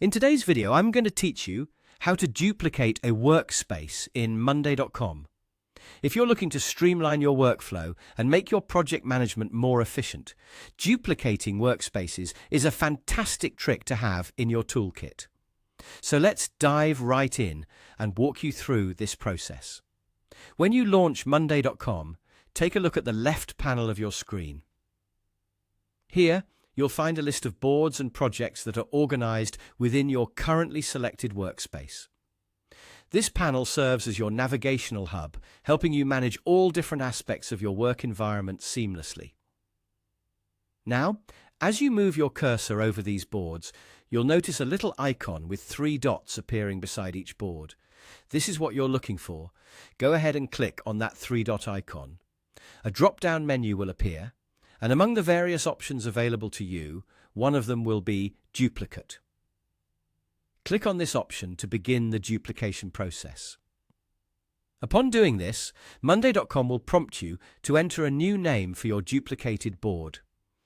In today's video, I'm going to teach you how to duplicate a workspace in Monday.com. If you're looking to streamline your workflow and make your project management more efficient, duplicating workspaces is a fantastic trick to have in your toolkit. So let's dive right in and walk you through this process. When you launch Monday.com, take a look at the left panel of your screen. Here, you'll find a list of boards and projects that are organized within your currently selected workspace. This panel serves as your navigational hub, helping you manage all different aspects of your work environment seamlessly. Now, as you move your cursor over these boards, you'll notice a little icon with 3 dots appearing beside each board. This is what you're looking for. Go ahead and click on that 3-dot icon. A drop-down menu will appear, and among the various options available to you, one of them will be Duplicate. Click on this option to begin the duplication process. Upon doing this, Monday.com will prompt you to enter a new name for your duplicated board.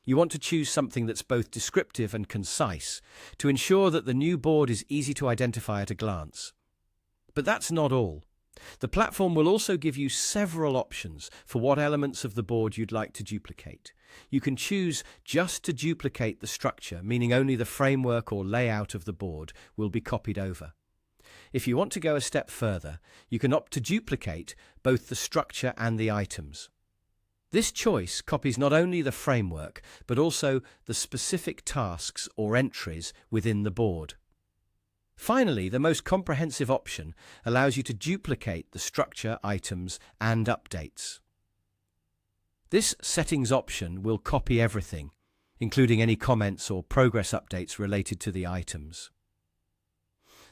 You want to choose something that's both descriptive and concise to ensure that the new board is easy to identify at a glance. But that's not all. The platform will also give you several options for what elements of the board you'd like to duplicate. You can choose just to duplicate the structure, meaning only the framework or layout of the board will be copied over. If you want to go a step further, you can opt to duplicate both the structure and the items. This choice copies not only the framework, but also the specific tasks or entries within the board. Finally, the most comprehensive option allows you to duplicate the structure, items, and updates. This settings option will copy everything, including any comments or progress updates related to the items.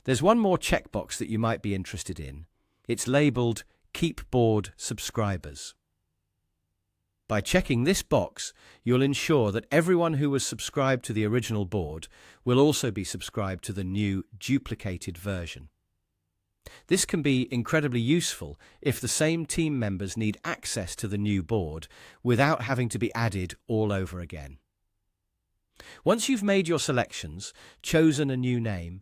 There's one more checkbox that you might be interested in. It's labeled Keep Board Subscribers. By checking this box, you'll ensure that everyone who was subscribed to the original board will also be subscribed to the new duplicated version. This can be incredibly useful if the same team members need access to the new board without having to be added all over again. Once you've made your selections, chosen a new name,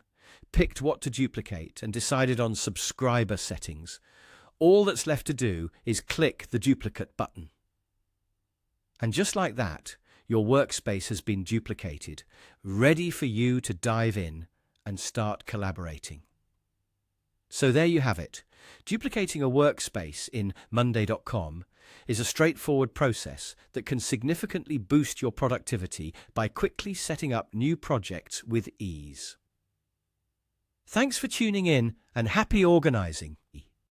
picked what to duplicate, and decided on subscriber settings, all that's left to do is click the duplicate button. And just like that, your workspace has been duplicated, ready for you to dive in and start collaborating. So there you have it. Duplicating a workspace in Monday.com is a straightforward process that can significantly boost your productivity by quickly setting up new projects with ease. Thanks for tuning in and happy organizing.